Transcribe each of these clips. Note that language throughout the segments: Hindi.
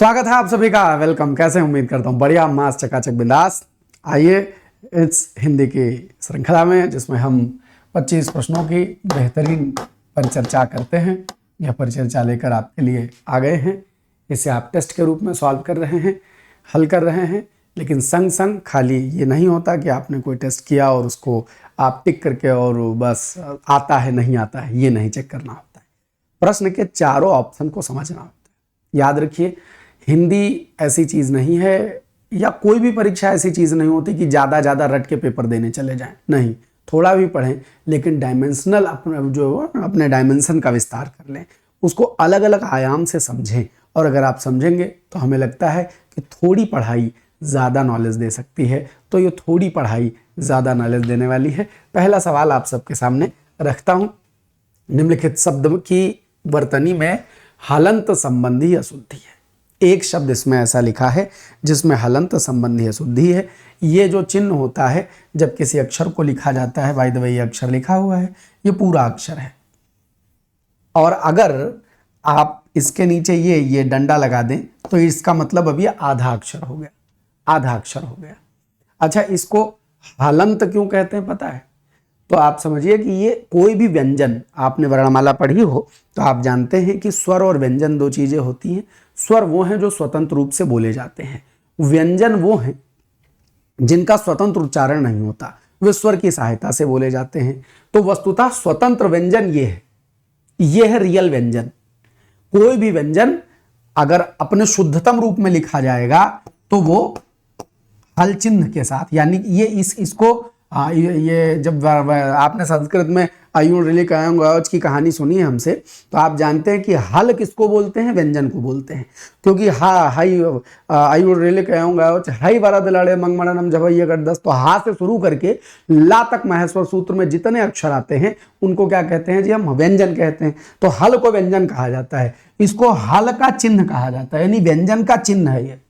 स्वागत है आप सभी का। वेलकम। कैसे हैं? उम्मीद करता हूं बढ़िया, मस्त, चकाचक, बिंदास। आइए इस हिंदी की श्रृंखला में, जिसमें हम 25 प्रश्नों की बेहतरीन परिचर्चा करते हैं, यह परिचर्चा लेकर आपके लिए आ गए हैं। इसे आप टेस्ट के रूप में सॉल्व कर रहे हैं, हल कर रहे हैं। लेकिन संग संग खाली ये नहीं होता कि आपने कोई टेस्ट किया और उसको आप टिक करके और बस आता है नहीं आता है, ये नहीं चेक करना होता है। प्रश्न के चारों ऑप्शन को समझना होता है। याद रखिए, हिंदी ऐसी चीज़ नहीं है, या कोई भी परीक्षा ऐसी चीज़ नहीं होती कि ज़्यादा रट के पेपर देने चले जाएं। नहीं, थोड़ा भी पढ़ें, लेकिन डायमेंशनल अपने डायमेंशन का विस्तार कर लें, उसको अलग अलग आयाम से समझें। और अगर आप समझेंगे तो हमें लगता है कि थोड़ी पढ़ाई ज़्यादा नॉलेज दे सकती है। तो ये थोड़ी पढ़ाई ज़्यादा नॉलेज देने वाली है। पहला सवाल आप सबके सामने रखता हूँ। निम्नलिखित शब्द की वर्तनी में हलंत संबंधी अशुद्धि है। एक शब्द इसमें ऐसा लिखा है जिसमें हलंत संबंधी अशुद्धि है। ये जो चिन्ह होता है जब किसी अक्षर को लिखा जाता है, बाय द वे ये अक्षर लिखा हुआ है, ये पूरा अक्षर है। और अगर आप इसके नीचे ये डंडा लगा दें तो इसका मतलब अब ये आधा अक्षर हो गया, आधा अक्षर हो गया। अच्छा, इसको हलंत क्यों कहते हैं पता है? तो आप समझिए कि ये कोई भी व्यंजन, आपने वर्णमाला पढ़ी हो तो आप जानते हैं कि स्वर और व्यंजन दो चीजें होती हैं। स्वर वो हैं जो स्वतंत्र रूप से बोले जाते हैं, व्यंजन वो हैं जिनका स्वतंत्र उच्चारण नहीं होता, वे स्वर की सहायता से बोले जाते हैं। तो वस्तुतः स्वतंत्र व्यंजन ये है रियल व्यंजन। कोई भी व्यंजन अगर अपने शुद्धतम रूप में लिखा जाएगा तो वो हल चिन्ह के साथ, यानी ये इसको ये जब आपने संस्कृत में आयुर रिले कायंग की कहानी सुनी है हमसे, तो आप जानते हैं कि हल किसको बोलते हैं? व्यंजन को बोलते हैं। क्योंकि आयुर रिले कायंग हाई वरद लड़े मंगमणनम जब ये कर 10, तो हा से शुरू करके ला तक महेश्वर सूत्र में जितने अक्षर आते हैं उनको क्या कहते हैं जी? हम व्यंजन कहते हैं। तो हल को व्यंजन कहा जाता है, इसको हल का चिन्ह कहा जाता है, यानी व्यंजन का चिन्ह है। ये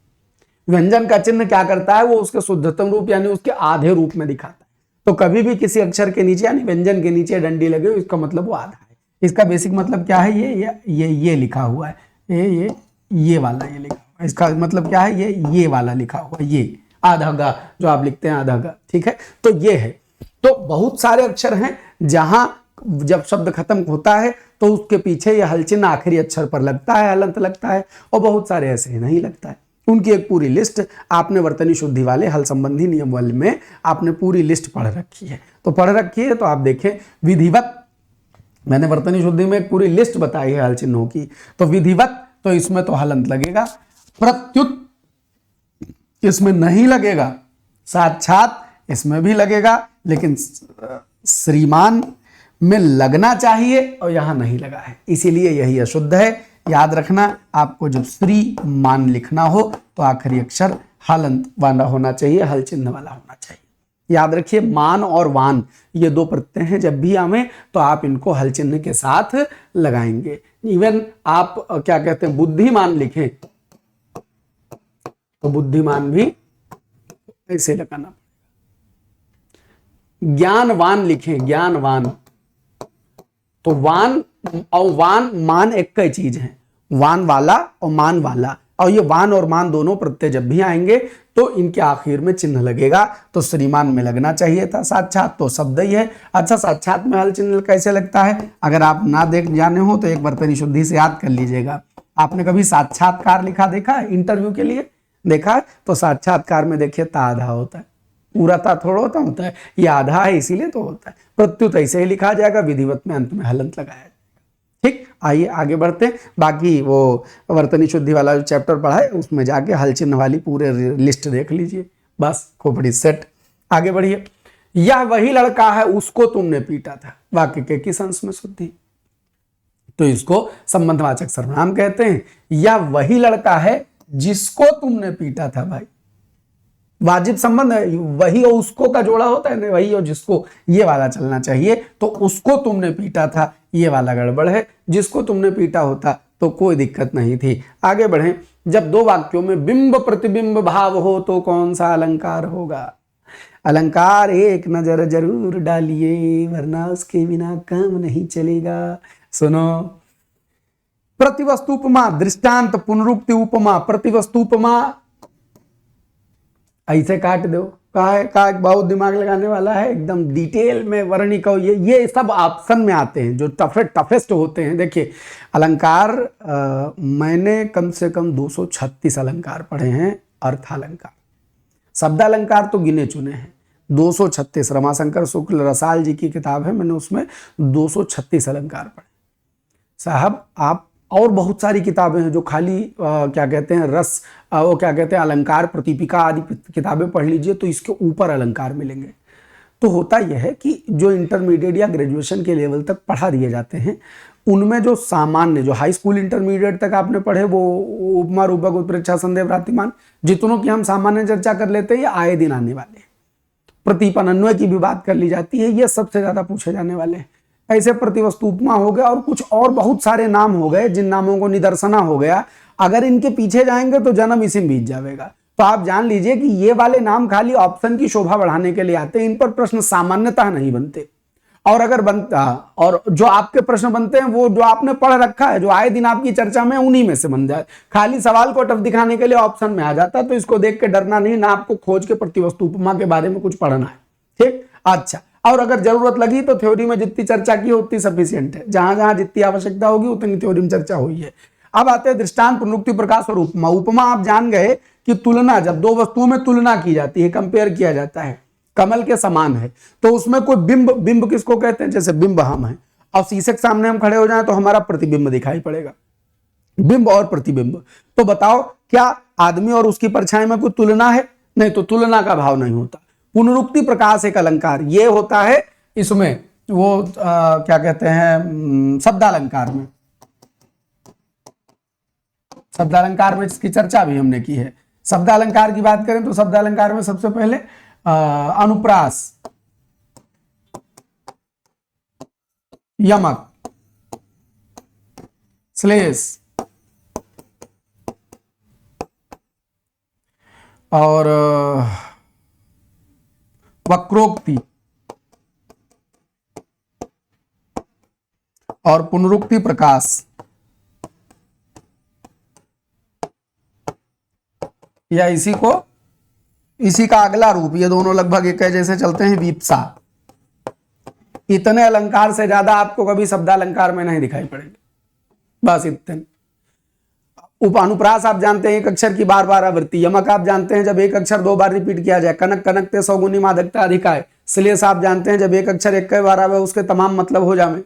व्यंजन का चिन्ह क्या करता है? वो उसके शुद्धतम रूप यानी उसके आधे रूप में दिखाता है। तो कभी भी किसी अक्षर के नीचे यानी व्यंजन के नीचे डंडी लगे, इसका मतलब वो आधा है। इसका बेसिक मतलब क्या है? ये लिखा हुआ है, ये वाला ये लिखा हुआ है। इसका मतलब क्या है? ये वाला लिखा हुआ है, ये आधा गा जो आप लिखते हैं, आधा गा। ठीक है, तो ये है। तो बहुत सारे अक्षर हैं जहां जब शब्द खत्म होता है तो उसके पीछे ये हल चिन्ह आखिरी अक्षर पर लगता है, हलंत लगता है, और बहुत सारे ऐसे नहीं लगता है। उनकी एक पूरी लिस्ट आपने वर्तनी शुद्धि वाले हल संबंधी नियम वाले में आपने पूरी लिस्ट पढ़ रखी है। तो पढ़ रखी है तो आप देखें, विधिवत मैंने वर्तनी शुद्धि में एक पूरी लिस्ट बताई है हल चिन्हों की। तो विधिवत तो इसमें तो हलंत लगेगा, प्रत्युत इसमें नहीं लगेगा, साक्षात इसमें भी लगेगा, लेकिन श्रीमान में लगना चाहिए और यहां नहीं लगा है, इसीलिए यही अशुद्ध है। याद रखना, आपको जब श्री मान लिखना हो तो आखिरी अक्षर हलंत वाला होना चाहिए, हल चिन्ह वाला होना चाहिए। याद रखिए, मान और वान ये दो प्रत्यय हैं, जब भी आवे तो आप इनको हल चिन्ह के साथ लगाएंगे। इवन आप क्या कहते हैं, बुद्धिमान लिखें तो बुद्धिमान भी ऐसे लगाना। ज्ञानवान लिखें, ज्ञानवान, तो वान और वान मान एक ही चीज है, वान वाला और मान वाला। और ये वान और मान दोनों प्रत्यय जब भी आएंगे तो इनके आखिर में चिन्ह लगेगा। तो श्रीमान में लगना चाहिए था, साक्षात तो शब्द ही है। अच्छा, साक्षात में हल चिन्ह कैसे लगता है? अगर आप ना देख जाने हो तो एक वर्तनी शुद्धि से याद कर लीजिएगा। आपने कभी साक्षात्कार लिखा देखा है इंटरव्यू के लिए? देखा है? तो साक्षात्कार में देखिए ता आधा होता है, पूरा ता थोड़ा होता है, ये आधा है इसीलिए तो होता है। प्रत्युत ऐसे ही लिखा जाएगा, विधिवत में अंत में हलंत लगाया जाएगा। ठीक, आइए आगे बढ़ते हैं। बाकी वो वर्तनी शुद्धि वाला जो चैप्टर पढ़ा है उसमें जाके हल चिन्ह वाली पूरे लिस्ट देख लीजिए, बस खोपड़ी सेट। आगे बढ़िए। यह वही लड़का है उसको तुमने पीटा था, वाक्य के किस अंश में शुद्धि? तो इसको संबंधवाचक सर्वनाम कहते हैं। यह वही लड़का है जिसको तुमने पीटा था। भाई वाजिब संबंध है, वही और उसको का जोड़ा होता है ना, वही और जिसको, ये वाला चलना चाहिए। तो उसको तुमने पीटा था, ये वाला गड़बड़ है। जिसको तुमने पीटा होता तो कोई दिक्कत नहीं थी। आगे बढ़ें। जब दो वाक्यों में बिंब प्रतिबिंब भाव हो तो कौन सा अलंकार होगा? अलंकार एक नजर जरूर डालिए, वरना उसके बिना काम नहीं चलेगा। सुनो, प्रतिवस्तु उपमा, दृष्टांत, पुनरुक्ति, उपमा, प्रतिवस्तु उपमा ऐसे काट दो। का बहुत दिमाग लगाने वाला है, एकदम डिटेल में वर्णिक। ये सब ऑप्शन में आते हैं जो टफेस्ट होते हैं। देखिए अलंकार, मैंने कम से कम 236 अलंकार पढ़े हैं। अर्थालंकार, शब्दालंकार तो गिने चुने हैं 236। रमाशंकर शुक्ल रसाल जी की किताब है, मैंने उसमें 236 अलंकार पढ़े। साहब आप और बहुत सारी किताबें हैं जो खाली क्या कहते हैं रस, वो क्या कहते हैं अलंकार प्रतिपिका आदि किताबें पढ़ लीजिए तो इसके ऊपर अलंकार मिलेंगे। तो होता यह है कि जो इंटरमीडिएट या ग्रेजुएशन के लेवल तक पढ़ा दिए जाते हैं उनमें जो सामान्य, जो हाई स्कूल इंटरमीडिएट तक आपने पढ़े वो उपमा, रूपक, उत्प्रेक्षा, संदेह, प्रातिमान, जितनों की हम सामान्य चर्चा कर लेते हैं ये आए दिन आने वाले। प्रतीपन अन्वय की भी बात कर ली जाती है, ये सबसे ज्यादा पूछे जाने वाले हैं। ऐसे प्रतिवस्तु उपमा हो गया और कुछ और बहुत सारे नाम हो गए जिन नामों को निदर्शना हो गया। अगर इनके पीछे जाएंगे तो जन्म इसी में बीत जाएगा। तो आप जान लीजिए कि ये वाले नाम खाली ऑप्शन की शोभा बढ़ाने के लिए आते हैं, इन पर प्रश्न सामान्यतः नहीं बनते। और अगर बनता, और जो आपके प्रश्न बनते हैं वो जो आपने पढ़ रखा है, जो आए दिन आपकी चर्चा में, उन्हीं में से बन जाए। खाली सवाल को टफ दिखाने के लिए ऑप्शन में आ जाता, तो इसको देख के डरना नहीं, ना आपको खोज के प्रतिवस्तु उपमा के बारे में कुछ पढ़ना है। ठीक, अच्छा। और अगर जरूरत लगी तो थ्योरी में जितनी चर्चा की उतनी सफिशिएंट है, जहां जहां जितनी आवश्यकता होगी उतनी थ्योरी में चर्चा हुई है। अब आते हैं दृष्टांत, पुनरुक्ति, प्रकाश और उपमा। उपमा आप जान गए कि तुलना, जब दो वस्तुओं में तुलना की जाती है, कंपेयर किया जाता है, कमल के समान है, तो उसमें कोई बिंब, बिंब किसको कहते हैं? जैसे बिंब हम हैं और शीशे के सामने हम खड़े हो जाएं तो हमारा प्रतिबिंब दिखाई पड़ेगा, बिंब और प्रतिबिंब। तो बताओ क्या आदमी और उसकी परछाई में कोई तुलना है? नहीं, तो तुलना का भाव नहीं होता। पुनरुक्ति प्रकाश एक अलंकार, ये होता है इसमें वो क्या कहते हैं शब्दालंकार में। शब्दालंकार में इसकी चर्चा भी हमने की है। शब्दालंकार की बात करें तो शब्दालंकार में सबसे पहले अनुप्रास, यमक, श्लेष और वक्रोक्ति और पुनरुक्ति प्रकाश, या इसी का अगला रूप, ये दोनों लगभग एक जैसे चलते हैं, वीप्सा। इतने अलंकार से ज्यादा आपको कभी शब्दालंकार में नहीं दिखाई पड़ेंगे, बस इतने। अनुप्रास आप जानते हैं एक अक्षर की बार बार आवृत्ति। यमक आप जानते हैं जब एक अक्षर 2 बार रिपीट किया जाए, कनक कनकते सौगुनी मादकता अधिकाय। श्लेष आप जानते हैं जब एक अक्षर 1 बार आवे उसके तमाम मतलब हो जावे।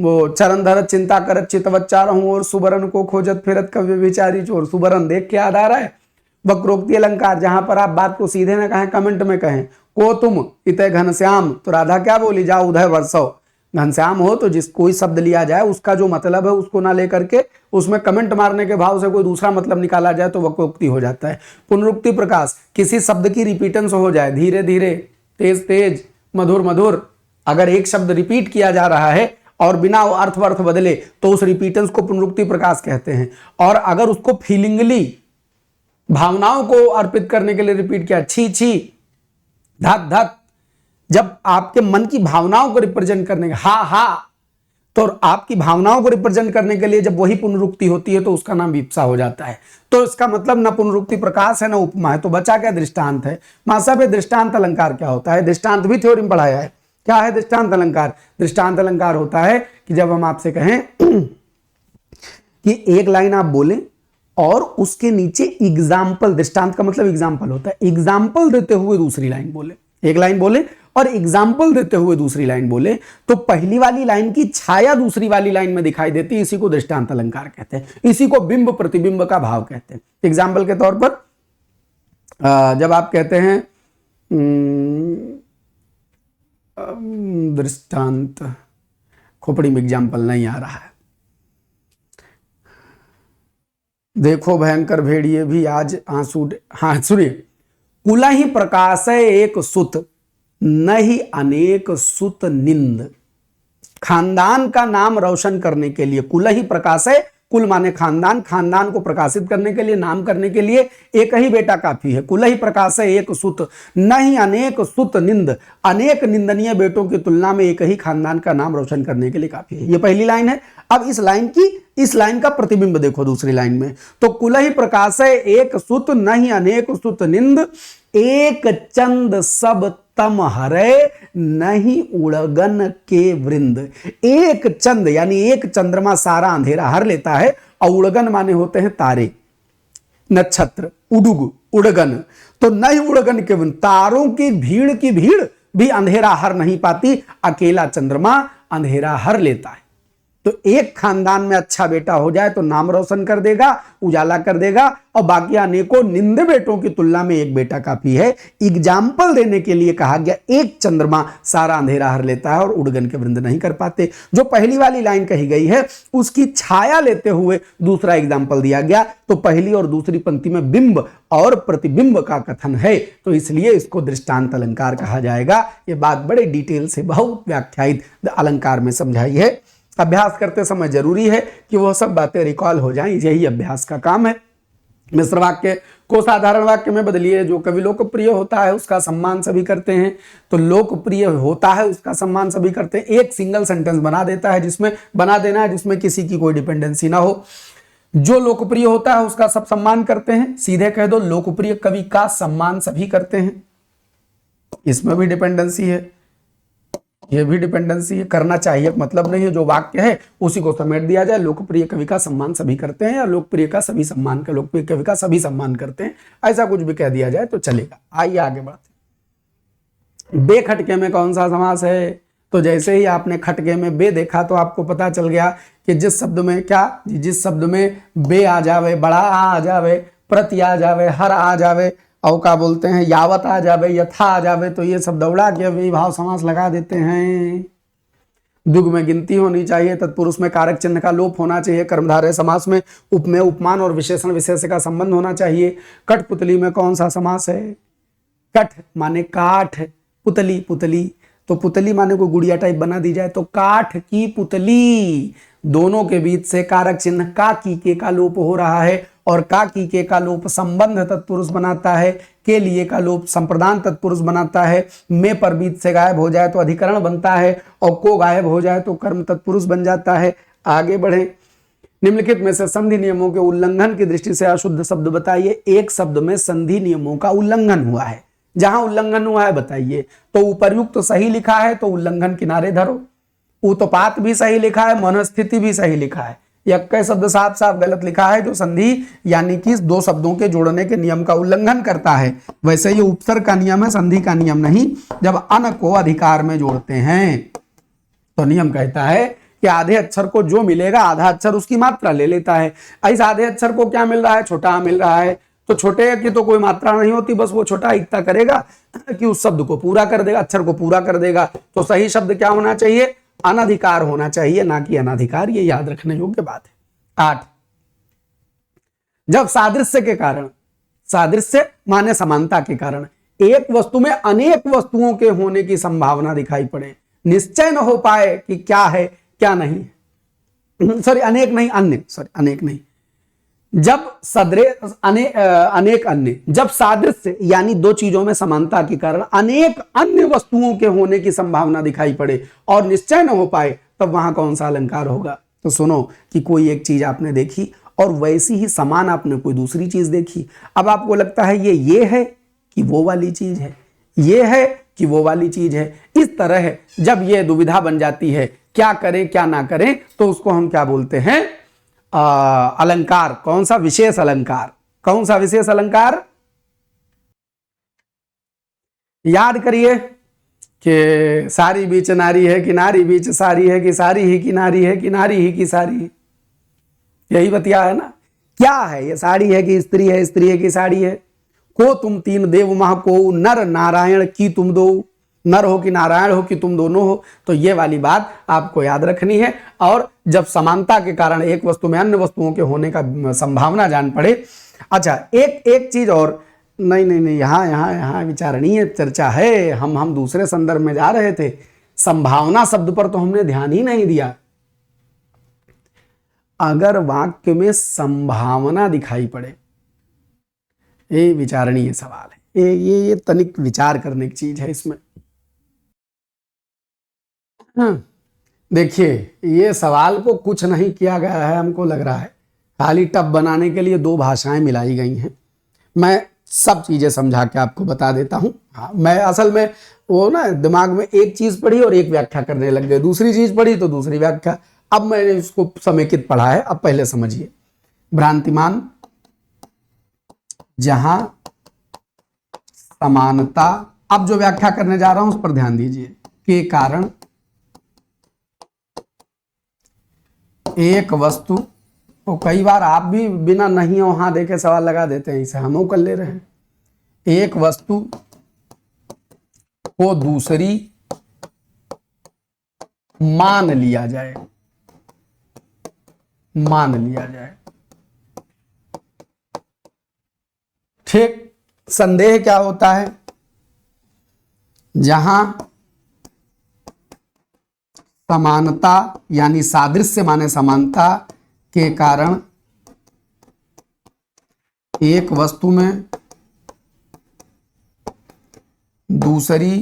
वो चरण धरत चिंता करत चितवच्चार हूं और सुबरन को खोजत फिरत कव्य विचारी चोर। सुबरन देख के याद आ रहा है। वक्रोक्ति अलंकार, जहां पर आप बात को सीधे न कहें, कमेंट में कहें, को तुम इत घनश्याम, तो राधा क्या बोली, जाओ उधर वर्षो। घनश्याम हो तो जिस कोई शब्द लिया जाए उसका जो मतलब है उसको ना लेकर के उसमें कमेंट मारने के भाव से कोई दूसरा मतलब निकाला जाए तो वक्रोक्ति हो जाता है। पुनरुक्ति प्रकाश, किसी शब्द की रिपीटेंस हो जाए, धीरे धीरे, तेज तेज, मधुर मधुर। अगर एक शब्द रिपीट किया जा रहा है और बिना अर्थ वर्थ बदले तो उस रिपीटेंस को पुनरुक्ति प्रकाश कहते हैं। और अगर उसको फीलिंगली, भावनाओं को अर्पित करने के लिए रिपीट किया, छी छी, धक धक, जब आपके मन की भावनाओं को रिप्रेजेंट करने के, हा हा, तो आपकी भावनाओं को रिप्रेजेंट करने के लिए जब वही पुनरुक्ति होती है तो उसका नाम वीप्सा हो जाता है। तो इसका मतलब न पुनरुक्ति प्रकाश है न उपमा है, तो बचा क्या, दृष्टांत है। मां साहब दृष्टांत अलंकार क्या होता है? दृष्टांत भी थ्योरी में पढ़ाया है। क्या है दृष्टांत अलंकार? दृष्टांत अलंकार होता है कि जब हम आपसे कहें कि एक लाइन आप बोलें और उसके नीचे एग्जाम्पल, दृष्टांत का मतलब एग्जाम्पल होता है, एग्जाम्पल देते हुए दूसरी लाइन बोले। एक लाइन बोले और एग्जाम्पल देते हुए दूसरी लाइन बोले तो पहली वाली लाइन की छाया दूसरी वाली लाइन में दिखाई देती है, इसी को दृष्टांत अलंकार कहते हैं। इसी को बिंब प्रतिबिंब का भाव कहते हैं। एग्जाम्पल के तौर पर जब आप कहते हैं दृष्टांत, खोपड़ी में एग्जाम्पल नहीं आ रहा है, देखो भयंकर भेड़िए भी आज आंसू, हाँ सुनिए, कुला ही प्रकाश एक सुत नहीं अनेक सुत निंद। खानदान का नाम रोशन करने के लिए कुल ही प्रकाश है कुल माने खानदान, खानदान को प्रकाशित करने के लिए, नाम करने के लिए एक ही बेटा काफी है। कुल ही प्रकाश है एक सुत, नहीं अनेक सुत निंद, अनेक निंदनीय बेटों की तुलना में एक ही खानदान का नाम रोशन करने के लिए काफी है। ये पहली लाइन है। अब इस लाइन का प्रतिबिंब देखो दूसरी लाइन में, तो कुल ही प्रकाश है एक सुत, नहीं अनेक सुत निंद, एक चंद सब तम हरे, नहीं उड़गन के वृंद। एक चंद यानी एक चंद्रमा सारा अंधेरा हर लेता है, और उड़गन माने होते हैं तारे, नक्षत्र, उडुग, उड़गन। तो नहीं उड़गन के वृंद, तारों की भीड़ भी अंधेरा हर नहीं पाती, अकेला चंद्रमा अंधेरा हर लेता है। तो एक खानदान में अच्छा बेटा हो जाए तो नाम रोशन कर देगा, उजाला कर देगा, और बाकी अनेकों निंदे बेटों की तुलना में एक बेटा काफी है। एग्जाम्पल देने के लिए कहा गया एक चंद्रमा सारा अंधेरा हर लेता है और उड़गन के वृंद नहीं कर पाते। जो पहली वाली लाइन कही गई है उसकी छाया लेते हुए दूसरा एग्जाम्पल दिया गया। तो पहली और दूसरी पंक्ति में बिंब और प्रतिबिंब का कथन है, तो इसलिए इसको दृष्टांत अलंकार कहा जाएगा। ये बात बड़े डिटेल से बहुत व्याख्यायित अलंकार में समझाई है। अभ्यास करते समय जरूरी है कि वह सब बातें रिकॉल हो जाएं, यही अभ्यास का काम है। मिश्र वाक्य को साधारण वाक्य में बदलिए। जो कवि लोकप्रिय होता है उसका सम्मान सभी करते हैं, तो लोकप्रिय होता है उसका सम्मान सभी करते हैं। एक सिंगल सेंटेंस बना देता है, जिसमें बना देना है जिसमें किसी की कोई डिपेंडेंसी ना हो। जो लोकप्रिय होता है उसका सब सम्मान करते हैं, सीधे कह दो लोकप्रिय कवि का सम्मान सभी करते हैं। इसमें भी डिपेंडेंसी है, ये भी डिपेंडेंसी है। करना चाहिए मतलब नहीं है, जो वाक्य है उसी को समेट दिया जाए। लोकप्रिय कवि का सम्मान सभी करते हैं, या लोकप्रिय का सभी सम्मान कर, लोकप्रिय कवि का सभी सम्मान करते हैं, ऐसा कुछ भी कह दिया जाए तो चलेगा। आइए आगे बढ़ते। बे खटके में कौन सा समास है? तो जैसे ही आपने खटके में बे देखा तो आपको पता चल गया कि जिस शब्द में क्या, जिस शब्द में बे आ जावे, बड़ा आ जावे, प्रति आ जावे, हर आ जावे, और क्या बोलते हैं यावत आ जावे, यथा आ जावे, तो ये सब दौड़ा के विभाव समास लगा देते हैं। दुग में गिनती होनी चाहिए, तत्पुरुष में कारक चिन्ह का लोप होना चाहिए, कर्मधारय समास में उप में उपमान और विशेषण विशेष का संबंध होना चाहिए। कठपुतली में कौन सा समास है? कठ माने काठ, पुतली पुतली, तो पुतली माने को गुड़िया टाइप बना दी जाए तो काठ की पुतली। दोनों के बीच से कारक चिन्ह का की के का लोप हो रहा है, और का की के का लोप संबंध तत्पुरुष बनाता है, के लिए का लोप संप्रदान तत्पुरुष बनाता है, में पर बीच से गायब हो जाए तो अधिकरण बनता है, और को गायब हो जाए तो कर्म तत्पुरुष बन जाता है। आगे बढ़े। निम्नलिखित में से संधि नियमों के उल्लंघन की दृष्टि से अशुद्ध शब्द बताइए। एक शब्द में संधि नियमों का उल्लंघन हुआ है, जहां उल्लंघन हुआ है बताइए। तो उपर्युक्त तो सही लिखा है तो उल्लंघन किनारे धरो, उत्पात भी सही लिखा है, मनस्थिति भी सही लिखा है, यक्के शब्द साफ साफ गलत लिखा है जो संधि यानी कि दो शब्दों के जोड़ने के नियम का उल्लंघन करता है। वैसे ये उपसर्ग का नियम है, संधि का नियम नहीं। जब अन को अधिकार में जोड़ते हैं तो नियम कहता है कि आधे अक्षर को जो मिलेगा आधा अक्षर उसकी मात्रा ले लेता है। इस आधे अक्षर को क्या मिल रहा है? छोटा मिल रहा है, तो छोटे की तो कोई मात्रा नहीं होती, बस वो छोटा इतना करेगा कि उस शब्द को पूरा कर देगा, अक्षर को पूरा कर देगा। तो सही शब्द क्या होना चाहिए? अनधिकार होना चाहिए, ना कि अनाधिकार। ये याद रखने योग्य बात है। 8, जब सादृश्य के कारण, सादृश्य माने समानता के कारण, एक वस्तु में अनेक वस्तुओं के होने की संभावना दिखाई पड़े, निश्चय न हो पाए कि क्या है क्या नहीं, सॉरी अनेक नहीं, अन्य, सॉरी अनेक नहीं, जब अनेक अन्य, जब सादृश्य यानी दो चीजों में समानता के कारण अनेक अन्य वस्तुओं के होने की संभावना दिखाई पड़े और निश्चय न हो पाए, तब वहां कौन सा अलंकार होगा? तो सुनो कि कोई एक चीज आपने देखी और वैसी ही समान आपने कोई दूसरी चीज देखी। अब आपको लगता है ये है कि वो वाली चीज है, ये है कि वो वाली चीज है। इस तरह जब ये दुविधा बन जाती है क्या करें क्या ना करें, तो उसको हम क्या बोलते हैं? अलंकार। कौन सा? विशेष अलंकार। कौन सा विशेष अलंकार? याद करिए कि सारी बीच नारी है कि नारी बीच सारी है, कि सारी ही की नारी है कि नारी ही की सारी है। यही बतिया है ना। क्या है ये? साड़ी है कि स्त्री है, स्त्री है कि साड़ी है। को तुम तीन देव मह को, नर नारायण की तुम दो, नर हो कि नारायण हो कि तुम दोनों हो। तो ये वाली बात आपको याद रखनी है। और जब समानता के कारण एक वस्तु में अन्य वस्तुओं के होने का संभावना जान पड़े। अच्छा, एक चीज और, नहीं यहाँ विचारणीय चर्चा है। हम दूसरे संदर्भ में जा रहे थे। संभावना शब्द पर तो हमने ध्यान ही नहीं दिया। अगर वाक्य में संभावना दिखाई पड़े, ये विचारणीय सवाल है। ये तनिक विचार करने की चीज है इसमें। देखिए, ये सवाल को कुछ नहीं किया गया है, हमको लग रहा है खाली टब बनाने के लिए दो भाषाएं मिलाई गई हैं। मैं सब चीजें समझा के आपको बता देता हूं। हाँ, मैं असल में वो ना दिमाग में एक चीज पढ़ी और एक व्याख्या करने लग गए, दूसरी चीज पढ़ी तो दूसरी व्याख्या। अब मैंने इसको समेकित पढ़ा है, अब पहले समझिए। भ्रांतिमान जहां समानता, अब जो व्याख्या करने जा रहा हूं उस पर ध्यान दीजिए, के कारण एक वस्तु, तो कई बार आप भी बिना नहीं वहां देखे सवाल लगा देते हैं, इसे हम कर ले रहे हैं। एक वस्तु को दूसरी मान लिया जाए, मान लिया जाए। ठीक, संदेह क्या होता है? जहां समानता यानी सादृश्य माने समानता के कारण एक वस्तु में दूसरी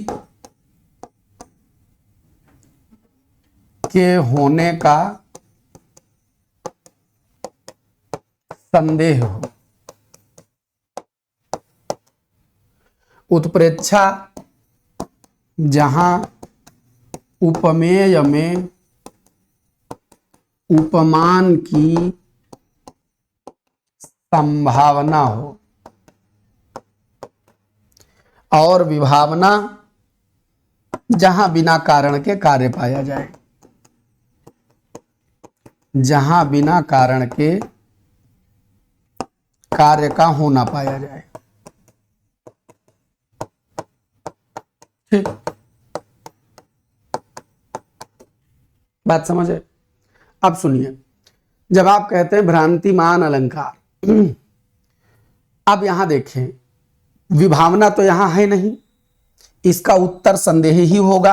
के होने का संदेह हो। उत्प्रेक्षा जहां उपमेय में उपमान की संभावना हो, और विभावना जहां बिना कारण के कार्य पाया जाए, जहां बिना कारण के कार्य का होना पाया जाए। ठीक, बात समझ है? अब सुनिए, जब आप कहते हैं भ्रांतिमान अलंकार, अब यहां देखें, विभावना तो यहां है नहीं, इसका उत्तर संदेह ही होगा।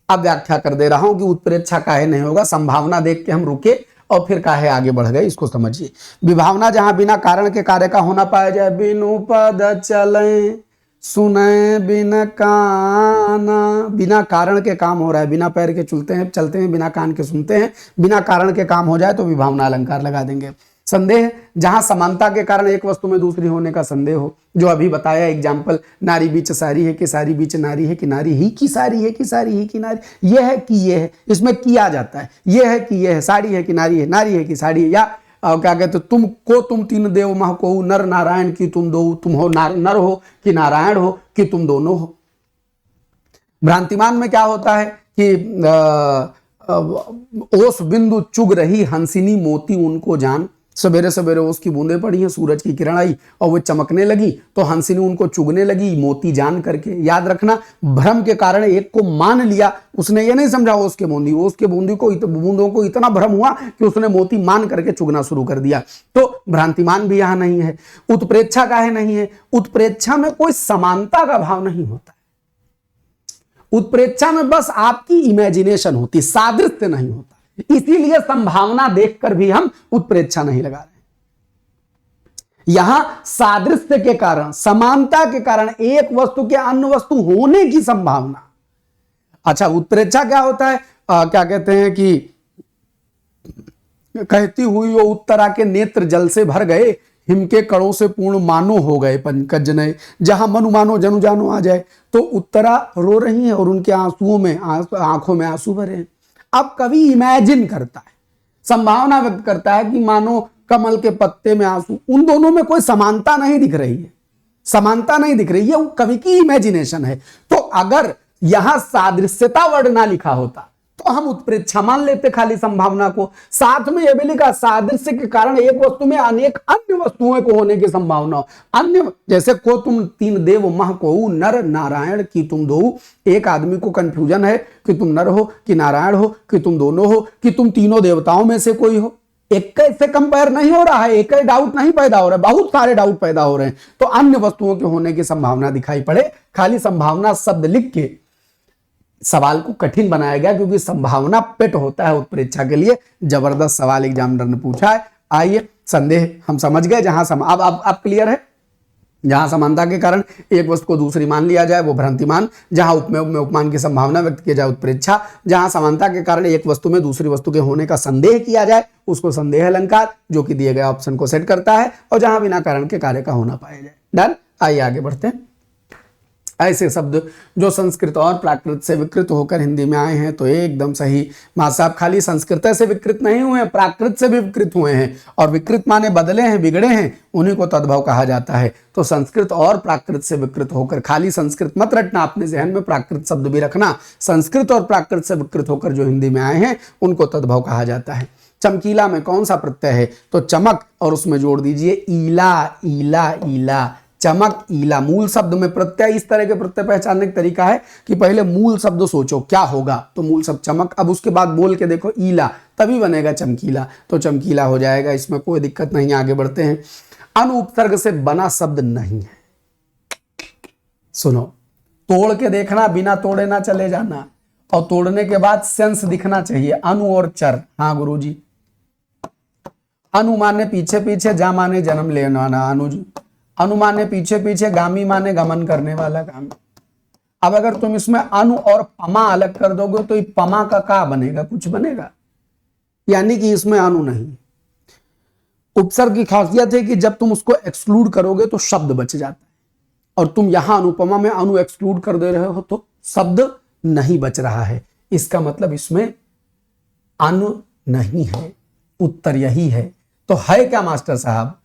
अब व्याख्या कर दे रहा हूं कि उत्प्रेक्षा काहे नहीं होगा, संभावना देख के हम रुके और फिर काहे आगे बढ़ गए, इसको समझिए। विभावना जहां बिना कारण के कार्य का होना पाया जाए, बिनु पद चले सुने बिन काना, बिना कारण के काम हो रहा है, बिना पैर के चलते हैं, बिना कान के सुनते हैं, बिना कारण के काम हो जाए तो विभावना अलंकार लगा देंगे। संदेह जहां समानता के कारण एक वस्तु में दूसरी होने का संदेह हो, जो अभी बताया एग्जाम्पल, नारी बीच सारी है कि सारी बीच नारी है कि नारी ही की सारी है कि सारी ही की नारी, यह है कि यह है, इसमें किया जाता है, यह है कि यह है, साड़ी है कि नारी है, नारी है कि साड़ी है, या क्या कहते, तुम तीन देव मह को, नर नारायण की तुम दो, तुम हो नर हो कि नारायण हो कि तुम दोनों हो। भ्रांतिमान में क्या होता है कि ओस बिंदु चुग रही हंसिनी मोती उनको जान, सवेरे सवेरे उसकी बूंदें पड़ी हैं, सूरज की किरण आई और वो चमकने लगी तो हंसिनी उनको चुगने लगी मोती जान करके। याद रखना, भ्रम के कारण एक को मान लिया, उसने ये नहीं समझा उसके बूंदी को बूंदों को इतना भ्रम हुआ कि उसने मोती मान करके चुगना शुरू कर दिया। तो भ्रांतिमान भी यहां नहीं है। उत्प्रेक्षा काहे नहीं है? उत्प्रेक्षा में कोई समानता का भाव नहीं होता है, उत्प्रेक्षा में बस आपकी इमेजिनेशन होती, सादृश्य नहीं होता, इसीलिए संभावना देखकर भी हम उत्प्रेक्षा नहीं लगा रहे। यहां सादृश्य के कारण, समानता के कारण एक वस्तु के अन्य वस्तु होने की संभावना। अच्छा, उत्प्रेक्षा क्या होता है? क्या कहते हैं कि कहती हुई वो उत्तरा के नेत्र जल से भर गए, हिम के कणों से पूर्ण मानो हो गए पंकज नए, जहां मनु मानो जनु जानो आ जाए। तो उत्तरा रो रही है और उनके आंसुओं में, आंखों में आंसू भरे हैं। अब कवि इमेजिन करता है, संभावना व्यक्त करता है कि मानो कमल के पत्ते में आंसू, उन दोनों में कोई समानता नहीं दिख रही है, समानता नहीं दिख रही है, वो कवि की इमेजिनेशन है। तो अगर यहां सादृश्यता वर्ड ना लिखा होता तो हम उत्प्रेक्षा मान लेते खाली संभावना को। साथ में यह भी लिखा, सादृश्य के कारण एक वस्तु में अनेक अन्य वस्तुओं को होने की संभावना। अन्य जैसे को तुम तीन देव मह को, नर नारायण की तुम दो, एक आदमी को कंफ्यूजन है कि तुम नर हो कि नारायण हो कि तुम दोनों हो कि तुम तीनों देवताओं में से कोई हो। एक से कंपेयर नहीं हो रहा है, एक डाउट नहीं पैदा हो रहा है, बहुत सारे डाउट पैदा हो रहे हैं। तो अन्य वस्तुओं के होने की संभावना दिखाई पड़े, खाली संभावना शब्द लिख के सवाल को कठिन बनाया गया क्योंकि संभावना पेट होता है उत्प्रेक्षा के लिए। जबरदस्त सवाल एग्जामिनर ने पूछा है। आइए, संदेह हम समझ गए। जहां अब क्लियर है। जहां समानता के कारण एक वस्तु को दूसरी मान लिया जाए वो भ्रांतिमान, जहां उपमेय में उपमान की संभावना व्यक्त की जाए उत्प्रेक्षा, जहां समानता के कारण एक वस्तु में दूसरी वस्तु के होने का संदेह किया जाए उसको संदेह अलंकार, जो कि दिए गए ऑप्शन को सेट करता है, और जहां बिना कारण के कार्य का होना पाया जाए। डन। आइए आगे बढ़ते हैं। ऐसे शब्द जो संस्कृत और प्राकृत से विकृत होकर हिंदी में आए हैं, तो एकदम सही। मां साहब खाली संस्कृत से विकृत नहीं हुए, प्राकृत से भी विकृत हुए हैं, और विकृत माने बदले हैं, बिगड़े हैं, उन्हीं को तद्भव कहा जाता है। तो संस्कृत और प्राकृत से विकृत होकर, खाली संस्कृत मत रटना, अपने जहन में प्राकृत शब्द भी रखना। संस्कृत और प्राकृत से विकृत होकर जो हिंदी में आए हैं उनको तद्भव कहा जाता है। चमकीला में कौन सा प्रत्यय है? तो चमक, और उसमें जोड़ दीजिए ईला। ईला ईला, चमक ईला। मूल शब्द में प्रत्यय, इस तरह के प्रत्यय पहचानने का तरीका है कि पहले मूल शब्द सोचो क्या होगा, तो मूल शब्द चमक, अब उसके बाद बोल के देखो ईला, तभी बनेगा चमकीला, तो चमकीला हो जाएगा। इसमें कोई दिक्कत नहीं। आगे बढ़ते हैं। अनु उपसर्ग से बना शब्द नहीं है। सुनो, तोड़ के देखना, बिना तोड़े ना चले जाना, और तोड़ने के बाद सेंस दिखना चाहिए। अनु और चर, हाँ गुरुजी। अनु माने पीछे पीछे, जा माने जन्म लेना, अनुज। अनु माने पीछे पीछे, गामी माने गमन करने वाला, गामी। अब अगर तुम इसमें अनु और पमा अलग कर दोगे तो ये पमा का बनेगा, कुछ बनेगा, यानी कि इसमें अनु नहीं। उपसर्ग की खासियत है कि जब तुम उसको एक्सक्लूड करोगे तो शब्द बच जाता है, और तुम यहां अनुपमा में अनु एक्सक्लूड कर दे रहे हो तो शब्द नहीं बच रहा है। इसका मतलब इसमें अनु नहीं है। उत्तर यही है। तो है क्या मास्टर साहब?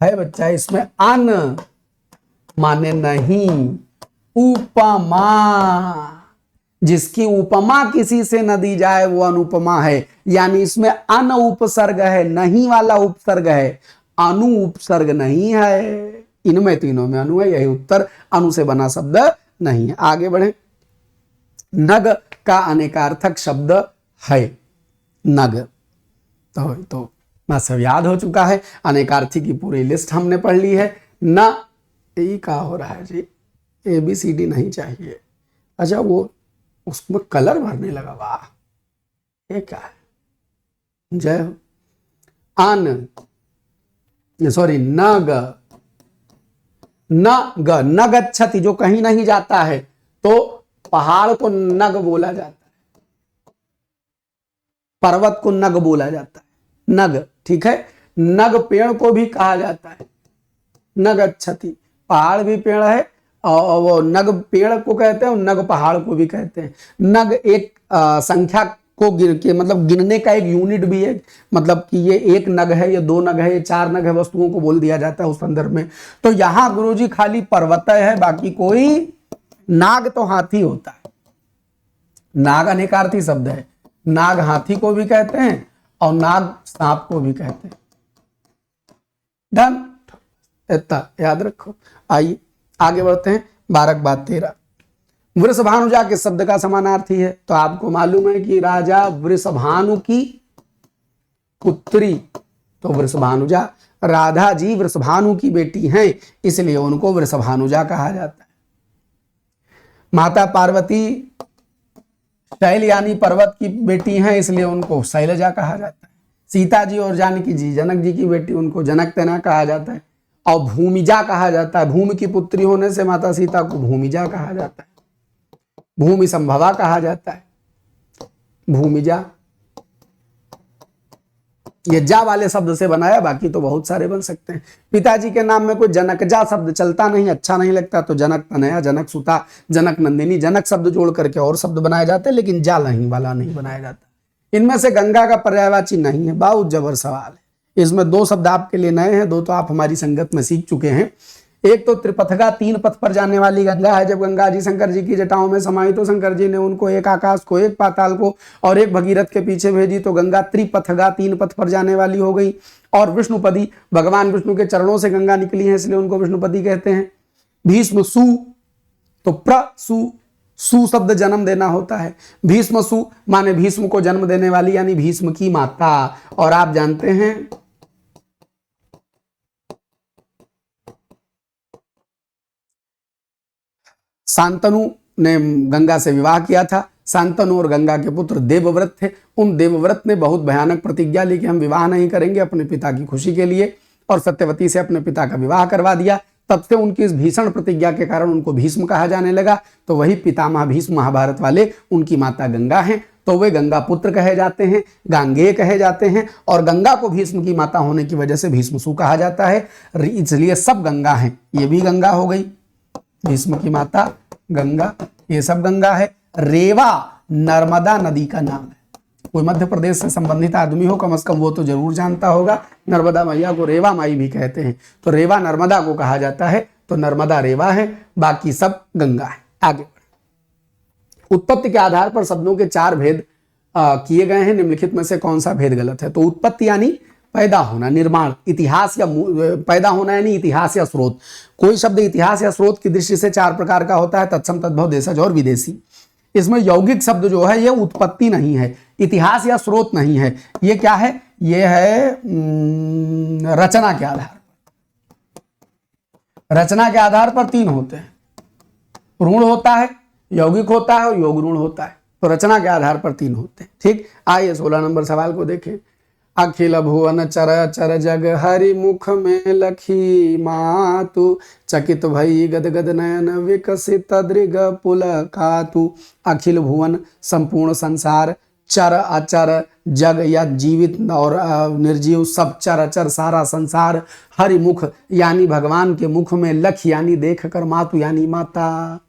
है बच्चा, इसमें अन माने नहीं, उपमा। जिसकी उपमा किसी से न दी जाए वो अनुपमा है, यानी इसमें अन उपसर्ग है, नहीं वाला उपसर्ग है, अनु उपसर्ग नहीं है। इनमें तीनों में अनु है, यही उत्तर। अनु से बना शब्द नहीं है। आगे बढ़े। नग का अनेकार्थक शब्द है। नग तो ना सब याद हो चुका है। अनेकार्थी की पूरी लिस्ट हमने पढ़ ली है। न ये क्या हो रहा है जी? ABCD नहीं चाहिए। अच्छा, वो उसमें कलर भरने लगा, वाह, ये क्या है? जय हो। अन, सॉरी, नग, नग, नगच्छति, जो कहीं नहीं जाता है, तो पहाड़ को नग बोला जाता है, पर्वत को नग बोला जाता है, नग, ठीक है। नग पेड़ को भी कहा जाता है, नगच्छति। पहाड़ भी पेड़ है, और वो नग पेड़ को कहते हैं, और नग पहाड़ को भी कहते हैं। नग एक संख्या को गिन के, मतलब गिनने का एक यूनिट भी है, मतलब कि ये एक नग है, ये दो नग है, ये चार नग है, वस्तुओं को बोल दिया जाता है उस संदर्भ में। तो यहां गुरुजी खाली पर्वत है, बाकी कोई। नाग तो हाथी होता है, नाग अनेकार्थी शब्द है। नाग हाथी को भी कहते हैं और नाग सांप को भी कहते हैं। डन, इतना याद रखो। आइए आगे बढ़ते हैं। 12 वृषभानुजा के शब्द का समानार्थी है। तो आपको मालूम है कि राजा वृषभानु की पुत्री, तो वृषभानुजा, राधा जी वृषभानु की बेटी हैं, इसलिए उनको वृषभानुजा कहा जाता है। माता पार्वती शैल यानी पर्वत की बेटी हैं, इसलिए उनको शैलजा कहा जाता है। सीता जी और जानकी जी जनक जी की बेटी, उनको जनक तना कहा जाता है। और भूमिजा कहा जाता है, भूमि की पुत्री होने से माता सीता को भूमिजा कहा जाता है। भूमि संभवा कहा जाता है, भूमिजा। ये जा वाले शब्द से बनाया, बाकी तो बहुत सारे बन सकते हैं। पिताजी के नाम में कोई जनकजा शब्द चलता नहीं, अच्छा नहीं लगता, तो जनक तनया, जनक सुता, जनक नंदिनी, जनक शब्द जोड़ करके और शब्द बनाए जाते हैं, लेकिन जा नहीं वाला नहीं बनाया जाता। इनमें से गंगा का पर्यायवाची नहीं है। बहुत जबर सवाल है। इसमें दो शब्द आपके लिए नए हैं, दो तो आप हमारी संगत में सीख चुके हैं। एक तो त्रिपथगा, 3 पथ पर जाने वाली गंगा है। जब गंगा जी शंकर जी की जटाओं में समाई तो शंकर जी ने उनको एक आकाश को, एक पाताल को और एक भगीरथ के पीछे भेजी, तो गंगा त्रिपथगा, 3 पथ पर जाने वाली हो गई। और विष्णुपदी, भगवान विष्णु के चरणों से गंगा निकली है, इसलिए उनको विष्णुपदी कहते हैं। भीष्म सु, तो प्रसु, सु शब्द जन्म देना होता है। भीष्म सु माने भीष्म को जन्म देने वाली, यानी भीष्म की माता। और आप जानते हैं शांतनु ने गंगा से विवाह किया था, शांतनु और गंगा के पुत्र देवव्रत थे। उन देवव्रत ने बहुत भयानक प्रतिज्ञा ली कि हम विवाह नहीं करेंगे अपने पिता की खुशी के लिए, और सत्यवती से अपने पिता का विवाह करवा दिया। तब से उनकी इस भीषण प्रतिज्ञा के कारण उनको भीष्म कहा जाने लगा। तो वही पितामह भीष्म महाभारत वाले, उनकी माता गंगा हैं, तो वे गंगा पुत्र कहे जाते हैं, गांगेय कहे जाते हैं। और गंगा को भीष्म की माता होने की वजह से भीष्मसु कहा जाता है, इसलिए सब गंगा हैं। ये भी गंगा हो गई, भीष्म की माता गंगा, ये सब गंगा है। रेवा नर्मदा नदी का नाम है। कोई मध्य प्रदेश से संबंधित आदमी हो कम से कम वो तो जरूर जानता होगा, नर्मदा मैया को रेवा माई भी कहते हैं। तो रेवा नर्मदा को कहा जाता है, तो नर्मदा रेवा है, बाकी सब गंगा है। आगे उत्पत्ति के आधार पर शब्दों के 4 भेद किए गए हैं। निम्नलिखित में से कौन सा भेद गलत है? तो उत्पत्ति यानी पैदा होना, निर्माण, इतिहास या पैदा होना यानी इतिहास या स्रोत। कोई शब्द इतिहास या स्रोत की दृष्टि से 4 प्रकार का होता है, तत्सम, तद्भव, देशज और विदेशी। इसमें यौगिक शब्द जो है ये उत्पत्ति नहीं है, इतिहास या स्रोत नहीं है। ये क्या है? ये है रचना के आधार पर। रचना के आधार पर 3 होते हैं, ऋण होता है, यौगिक होता है और योग ऋण होता है। तो रचना के आधार पर 3 होते हैं। ठीक, आइए 16 नंबर सवाल को देखें। अखिल भुवन चर चर जग हरि मुख में लखी मातु, चकित भई गद गद नयन विकसित दृग पुलकातु। अखिल भुवन संपूर्ण संसार, चर अचर जग या जीवित और निर्जीव सब चर अचर सारा संसार, हरि मुख यानी भगवान के मुख में, लख यानी देख कर, मातु यानी माता।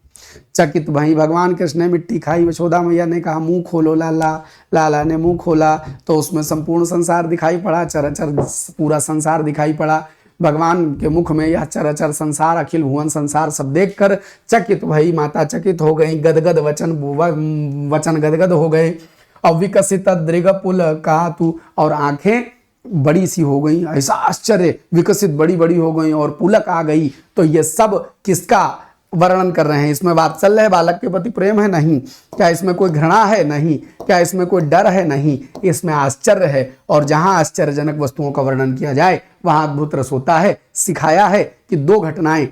चकित भई, भगवान कृष्ण ने मिट्टी खाई, यशोदा मैया ने कहा मुंह खोलो लाला, लाला ने मुंह खोला तो उसमें संपूर्ण संसार दिखाई पड़ा, चराचर पूरा संसार दिखाई पड़ा। भगवान के मुख में यह चराचर संसार, अखिल भुवन संसार सब देखकर चकित भई, माता चकित हो गई, गदगद वचन गदगद हो गए। और विकसित दृग पुलकातु, और आंखें बड़ी सी हो गई, ऐसा आश्चर्य, विकसित बड़ी बड़ी हो गई और पुलक आ गई। तो ये सब किसका वर्णन कर रहे हैं? इसमें वात्सल्य है, बालक के प्रति प्रेम है? नहीं। क्या इसमें कोई घृणा है? नहीं। क्या इसमें कोई डर है? नहीं। इसमें आश्चर्य है, और जहां आश्चर्यजनक वस्तुओं का वर्णन किया जाए वहां अद्भुत रस होता है। सिखाया है कि 2 घटनाएं,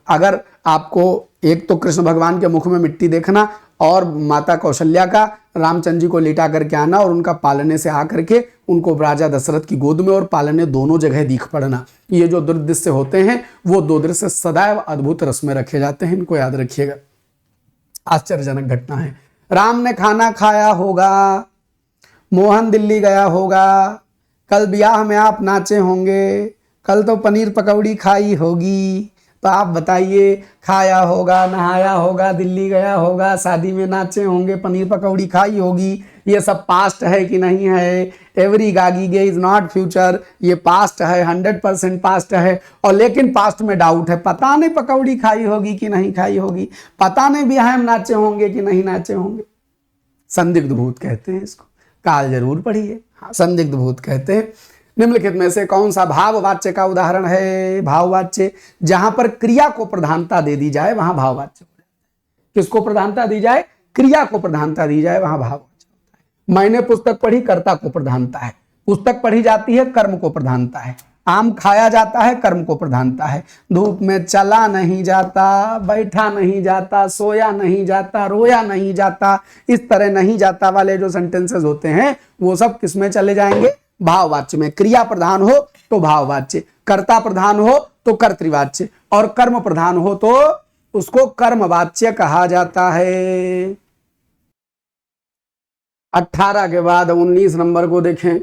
अगर आपको एक तो कृष्ण भगवान के मुख में मिट्टी देखना, और माता कौशल्या का रामचंद्र जी को लिटा करके आना और उनका पालने से आकर के उनको राजा दशरथ की गोद में और पालने दोनों जगह दिख पड़ना। ये जो दृश्य होते हैं वो 2 दृश्य सदैव अद्भुत रस में रखे जाते हैं, इनको याद रखिएगा। आश्चर्यजनक घटना है। राम ने खाना खाया होगा, मोहन दिल्ली गया होगा, कल ब्याह में आप नाचे होंगे, कल तो पनीर पकौड़ी खाई होगी। तो आप बताइए, खाया होगा, नहाया होगा, दिल्ली गया होगा, शादी में नाचे होंगे, पनीर पकौड़ी खाई होगी, ये सब पास्ट है कि नहीं है? एवरी गागी गे इज नॉट फ्यूचर, ये पास्ट है, 100% पास्ट है। और लेकिन पास्ट में डाउट है, पता नहीं पकौड़ी खाई होगी कि नहीं खाई होगी, पता नहीं ब्याह में नाचे होंगे कि नहीं नाचे होंगे। संदिग्ध भूत कहते हैं इसको, काल जरूर पढ़िए। हाँ, संदिग्ध भूत कहते हैं। निम्नलिखित में से कौन सा भाववाच्य का उदाहरण है? भाववाच्य, जहां पर क्रिया को प्रधानता दे दी जाए वहां भाववाच्य हो जाता है। किसको प्रधानता दी जाए? क्रिया को प्रधानता दी जाए वहां भाववाच्य होता है। मैंने पुस्तक पढ़ी, कर्ता को प्रधानता है। पुस्तक पढ़ी जाती है, कर्म को प्रधानता है। आम खाया जाता है, कर्म को प्रधानता है। धूप में चला नहीं जाता, बैठा नहीं जाता, सोया नहीं जाता, रोया नहीं जाता, इस तरह नहीं जाता वाले जो सेंटेंसेस होते हैं वो सब किसमें चले जाएंगे? भाववाच्य में। क्रिया प्रधान हो तो भाववाच्य, कर्ता प्रधान हो तो कर्तृवाच्य, और कर्म प्रधान हो तो उसको कर्मवाच्य कहा जाता है। 18 के बाद 19 नंबर को देखें।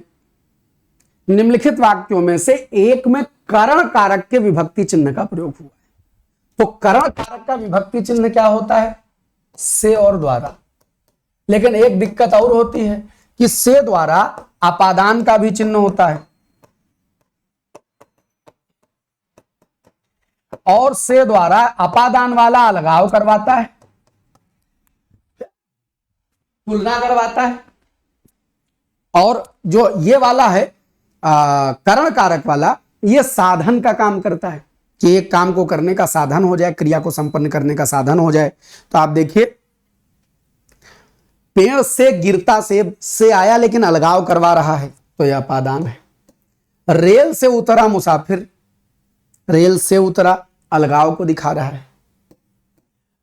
निम्नलिखित वाक्यों में से एक में करण कारक के विभक्ति चिन्ह का प्रयोग हुआ है। तो करण कारक का विभक्ति चिन्ह क्या होता है? से और द्वारा। लेकिन एक दिक्कत और होती है कि से द्वारा अपादान का भी चिन्ह होता है, और से द्वारा अपादान वाला अलगाव करवाता है, तुलना करवाता है। और जो ये वाला है करण कारक वाला, ये साधन का काम करता है कि एक काम को करने का साधन हो जाए, क्रिया को संपन्न करने का साधन हो जाए। तो आप देखिए, पेड़ से गिरता सेब से आया लेकिन अलगाव करवा रहा है, तो यह अपादान है। रेल से उतरा मुसाफिर, रेल से उतरा, अलगाव को दिखा रहा है।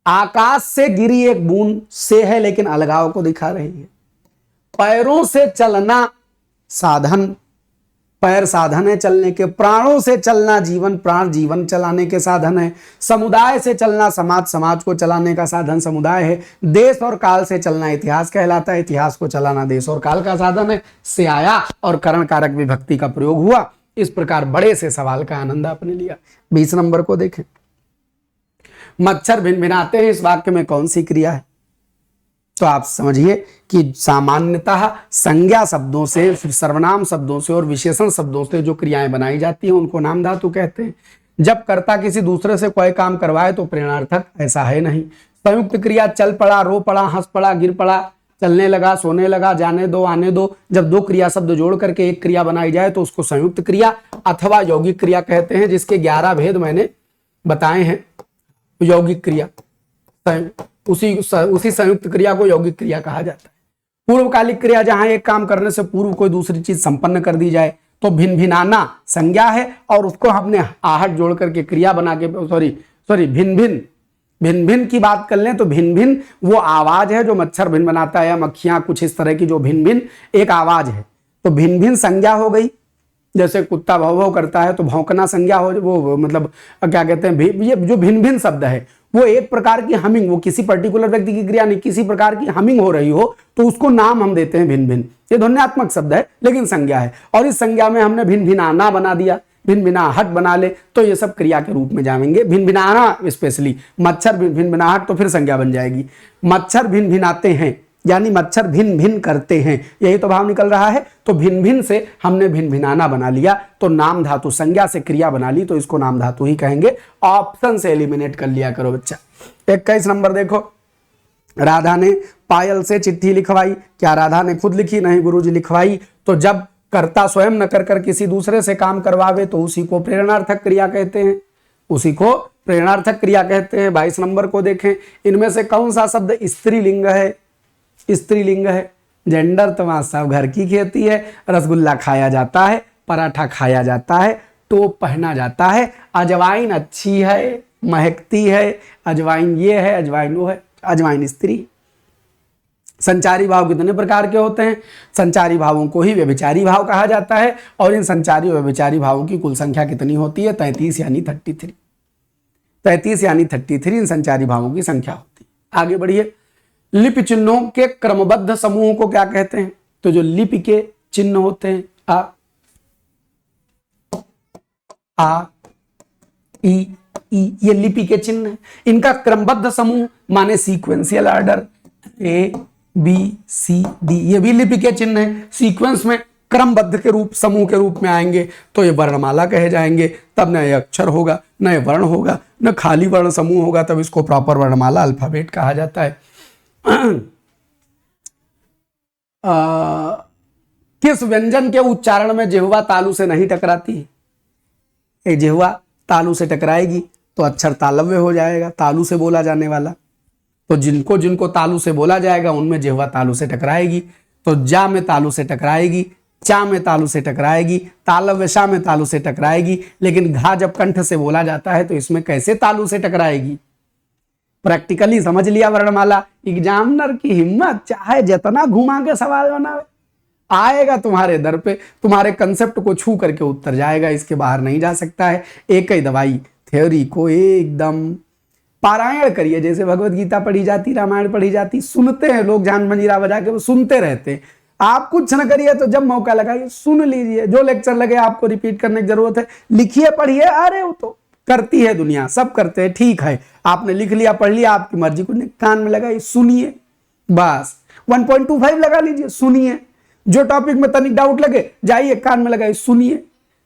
आकाश से गिरी एक बूंद से है लेकिन अलगाव को दिखा रही है। पैरों से चलना साधन, पैर साधन है चलने के। प्राणों से चलना जीवन, प्राण जीवन चलाने के साधन है। समुदाय से चलना समाज, समाज को चलाने का साधन समुदाय है। देश और काल से चलना इतिहास कहलाता है, इतिहास को चलाना देश और काल का साधन है। से आया और करण कारक विभक्ति का प्रयोग हुआ। इस प्रकार बड़े से सवाल का आनंद आपने लिया। 20 नंबर को देखें। मच्छर भिनभिनाते हैं, इस वाक्य में कौन सी क्रिया है? तो आप समझिए कि सामान्यतः संज्ञा शब्दों से, सर्वनाम शब्दों से और विशेषण शब्दों से जो क्रियाएं बनाई जाती हैं उनको नाम धातु कहते हैं। जब कर्ता किसी दूसरे से कोई काम करवाए तो प्रेरणार्थक, ऐसा है नहीं। संयुक्त क्रिया चल पड़ा, रो पड़ा, हंस पड़ा, गिर पड़ा, चलने लगा, सोने लगा, जाने दो, आने दो, जब दो क्रिया शब्द जोड़ करके एक क्रिया बनाई जाए तो उसको संयुक्त क्रिया अथवा यौगिक क्रिया कहते हैं, जिसके 11 भेद मैंने बताए हैं। यौगिक क्रिया, उसी संयुक्त क्रिया को यौगिक क्रिया कहा जाता है। पूर्वकालिक क्रिया, जहां एक काम करने से पूर्व कोई दूसरी चीज संपन्न कर दी जाए, तो भिनभिनाना संज्ञा है और उसको हमने आहट जोड़ करके क्रिया बना के, सॉरी भिन भिन की बात कर लें तो भिन भिन वो आवाज है जो मच्छर भिनभिनाता है या मक्खियां कुछ इस तरह की, जो भिन भिन एक आवाज है। तो भिन भिन संज्ञा हो गई। जैसे कुत्ता भौ भौ करता है तो भौंकना संज्ञा हो, वो मतलब क्या कहते हैं, ये जो भिन भिन शब्द है वो एक प्रकार की हमिंग, वो किसी पर्टिकुलर व्यक्ति की क्रिया नहीं, किसी प्रकार की हमिंग हो रही हो तो उसको नाम हम देते हैं भिन भिन। ये ध्वन्यात्मक शब्द है लेकिन संज्ञा है, और इस संज्ञा में हमने भिन भिनाना बना दिया, भिन भिनाहट बना ले तो ये सब क्रिया के रूप में जाएंगे। भिन भिनाना स्पेशली, मच्छर भिन भिनाहट तो फिर संज्ञा बन जाएगी। मच्छर भिन भिनाते हैं यानी मच्छर भिन भिन करते हैं, यही तो भाव निकल रहा है। तो भिन भिन से हमने भिन भिनाना बना लिया, तो नाम धातु, संज्ञा से क्रिया बना ली तो इसको नाम धातु ही कहेंगे। ऑप्शन से एलिमिनेट कर लिया करो बच्चा। 21 नंबर देखो। राधा ने पायल से चिट्ठी लिखवाई। क्या राधा ने खुद लिखी? नहीं, गुरुजी लिखवाई। तो जब कर्ता स्वयं न कर कर किसी दूसरे से काम करवावे तो उसी को प्रेरणार्थक क्रिया कहते हैं, उसी को प्रेरणार्थक क्रिया कहते हैं। 22 नंबर को देखें। इनमें से कौन सा शब्द स्त्रीलिंग है? स्त्रीलिंग है। जेंडर तमाम सब घर की खेती है। रसगुल्ला खाया जाता है, पराठा खाया जाता है, टोप पहना जाता है, अजवाइन अच्छी है, महकती है, अजवाइन ये है, अजवाइन वो है, अजवाइन स्त्री। संचारी भाव कितने प्रकार के होते हैं? संचारी भावों को ही व्यभिचारी भाव कहा जाता है, और इन संचारी और व्यभिचारी भावों की कुल संख्या कितनी होती है? 33 यानी 33। 33 यानी 33 इन संचारी भावों की संख्या होती है। आगे बढ़िए। लिपि चिन्हों के क्रमबद्ध समूह को क्या कहते हैं? तो जो लिपि के चिन्ह होते हैं, आ ई ई, ये लिपि के चिन्ह है। इनका क्रमबद्ध समूह माने sequential order, A B C D, ये भी लिपि के चिन्ह है। सीक्वेंस में क्रमबद्ध के रूप, समूह के रूप में आएंगे तो ये वर्णमाला कहे जाएंगे। तब न ये अक्षर होगा, न ये वर्ण होगा, न खाली वर्ण समूह होगा, तब इसको प्रॉपर वर्णमाला अल्फाबेट कहा जाता है। किस व्यंजन के उच्चारण में जिह्वा तालु से नहीं टकराती? ये जिह्वा तालु से टकराएगी तो अक्षर तालव्य हो जाएगा, तालु से बोला जाने वाला। तो जिनको जिनको तालु से बोला जाएगा उनमें जिह्वा तालु से टकराएगी। तो जा में तालु से टकराएगी, चा में तालु से टकराएगी, तालव्य शा में तालु से टकराएगी। लेकिन घा जब कंठ से बोला जाता है तो इसमें कैसे तालु से टकराएगी? प्रैक्टिकली समझ लिया वर्णमाला। एग्जामिनर की हिम्मत चाहे जितना घुमा के सवाल बनावे, आएगा तुम्हारे दर पे, तुम्हारे कंसेप्ट को छू करके उत्तर जाएगा, इसके बाहर नहीं जा सकता है। एक ही दवाई थ्योरी को एकदम पारायण करिए, जैसे भगवत गीता पढ़ी जाती, रामायण पढ़ी जाती, सुनते हैं लोग जान मंजीरा बजा के, वो सुनते रहते हैं। आप कुछ न करिए तो जब मौका लगाइए सुन लीजिए, जो लेक्चर लगे आपको रिपीट करने की जरूरत है, लिखिए पढ़िए। अरे वो तो करती है दुनिया, सब करते हैं, ठीक है। आपने लिख लिया, पढ़ लिया, आपकी मर्जी, को कान में लगाइए, सुनिए, बस 1.25 लगा लीजिए, सुनिए। जो टॉपिक में तनिक डाउट लगे जाइए कान में लगाइए, सुनिए।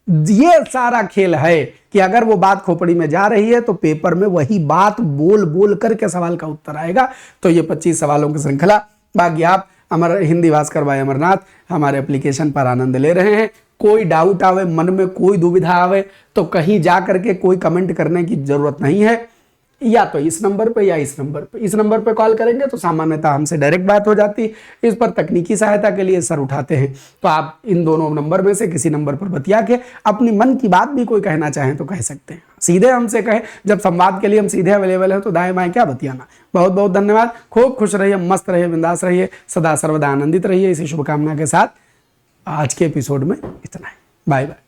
ये सारा खेल है कि अगर वो बात खोपड़ी में जा रही है तो पेपर में वही बात बोल बोल करके सवाल का उत्तर आएगा। तो ये 25 सवालों की श्रृंखला। बाकी आप अमर हिंदी भास्कर भाई अमरनाथ हमारे एप्लीकेशन पर आनंद ले रहे हैं। कोई डाउट आवे, मन में कोई दुविधा आवे तो कहीं जा करके कोई कमेंट करने की जरूरत नहीं है। या तो इस नंबर पे या इस नंबर पे। इस नंबर पे कॉल करेंगे तो सामान्यतः हमसे डायरेक्ट बात हो जाती है। इस पर तकनीकी सहायता के लिए सर उठाते हैं, तो आप इन दोनों नंबर में से किसी नंबर पर बतिया के अपनी मन की बात भी कोई कहना चाहें तो कह सकते हैं। सीधे हमसे कहें, जब संवाद के लिए हम सीधे अवेलेबल हैं तो दाएं बाएं क्या बतियाना। बहुत बहुत धन्यवाद। खूब खुश रहिए, मस्त रहिए, बिंदास रहिए, सदा सर्वदा आनंदित रहिए। इसी शुभकामना के साथ आज के एपिसोड में इतना ही। Bye bye.